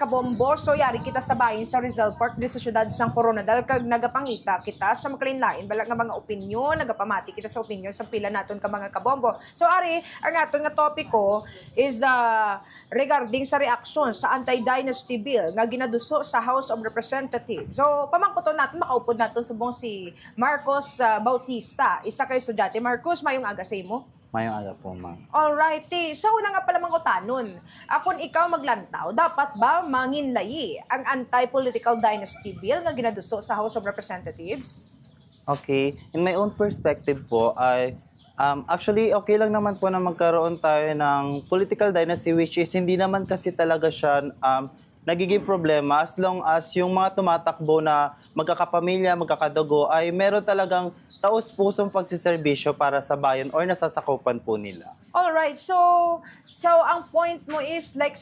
kabombo, so yari kita sa bahin sa Rizal Park di sa syudad sang Coronadal kag nagapangita kita sa makalinlain balag nga mga opinyon, nagapamati kita sa opinyon sa pila naton ka mga kabombo. So ari, ang aton nga topiko is regarding sa reaksyon sa anti-dynasty bill nga ginaduso sa House of Representatives. So pamangkuton natin makaupod naton subong si Marcos Bautista. Isa kay estudyante. Marcos, mayong aga sa imo? Mayong aga po, ma'am. Alrighty. So, una nga pala mangutanon. Kung ikaw maglantaw, dapat ba manginlayi ang anti-political dynasty bill nga ginaduso sa House of Representatives? Okay. In my own perspective po, ay actually, okay lang naman po na magkaroon tayo ng political dynasty, which is hindi naman kasi talaga siya nagiging problema as long as yung mga tumatakbo na magkakapamilya, magkakadugo ay meron talagang taos-pusong pagsiservisyo para sa bayan or nasasakupan po nila. Alright, so ang point mo is like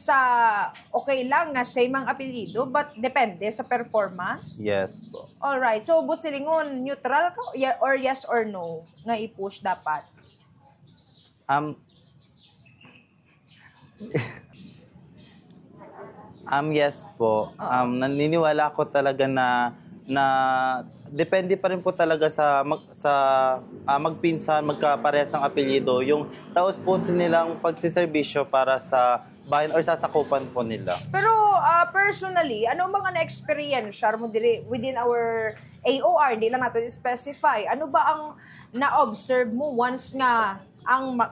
okay lang nga same ang apelyido but depende sa performance? Yes po. Alright, so but silingon, neutral ka or yes or no nga i-push dapat? Yes po. Naniniwala ko talaga na depende pa rin po talaga sa magpinsan, magkaparehas ng apelyido, yung taos-puso nilang pagsiservisyo para sa bayan or sasakupan po nila. Pero personally, ano mga na-experience mo within our AOR, di lang natin specify, ano ba ang na-observe mo once nga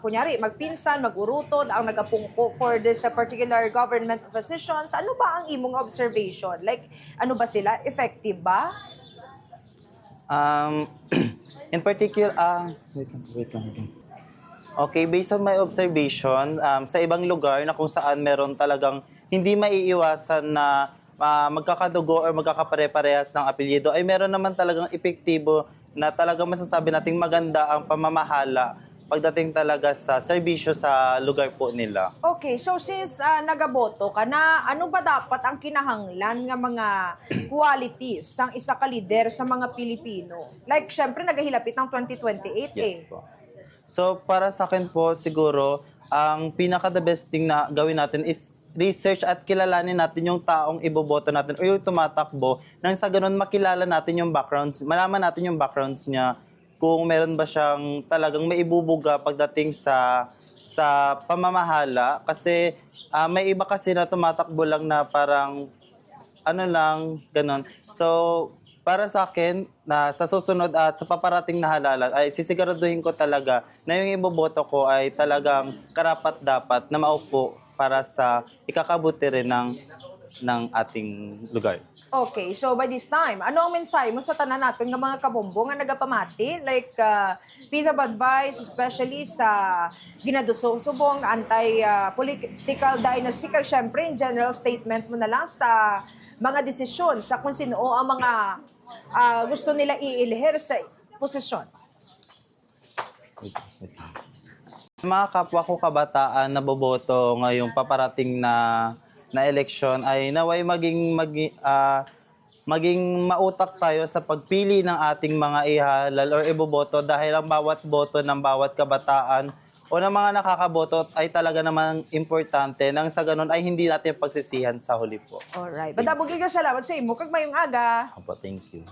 kunyari, magpinsan, mag-urutod, ang nagapungko for this particular government positions, ano ba ang imong observation? Like, ano ba sila? Effective ba? In particular, wait lang. Okay, based on my observation, sa ibang lugar na kung saan meron talagang hindi maiiwasan na magkakadugo or magkakapare-parehas ng apelyido, ay meron naman talagang epektibo na talagang masasabi nating maganda ang pamamahala pagdating talaga sa serbisyo sa lugar po nila. Okay, so since nagaboto ka na, ano ba dapat ang kinahanglan nga mga qualities sang isa ka leader sa mga Pilipino? Like, syempre, nagahilapit ng 2028 Yes po. So, para sa akin po, siguro, ang pinaka-the best thing na gawin natin is research at kilalanin natin yung taong iboboto natin o yung tumatakbo nang sa ganun makilala natin yung backgrounds, malaman natin yung backgrounds niya, kung meron ba siyang talagang maibubuga pagdating sa pamamahala. Kasi may iba kasi na tumatakbo lang na parang ano lang, ganun. So, para sa akin, na sa susunod at sa paparating na halalan, ay sisiguraduhin ko talaga na yung iboboto ko ay talagang karapat-dapat na maupo para sa ikakabuti rin ng ating lugar. Okay, so by this time, ano ang mensahe mo sa tanan natin ng mga kabombo nga nagapamati? Like, piece of advice, especially sa ginadusong-subong anti-political dynasty. Kaya syempre, in general statement mo na lang sa mga desisyon, sa kung sino ang mga gusto nila iilihir sa posisyon. Mga kapwa ko kabataan na boboto ngayong paparating na eleksyon ay naway maging mautak tayo sa pagpili ng ating mga ihalal or iboboto dahil ang bawat boto ng bawat kabataan o ng mga nakakaboto ay talaga namang importante nang sa ganun ay hindi natin pagsisihan sa huli po. Alright. Badabog ka salamat sa imo. Kag mayong aga. Opo, thank you.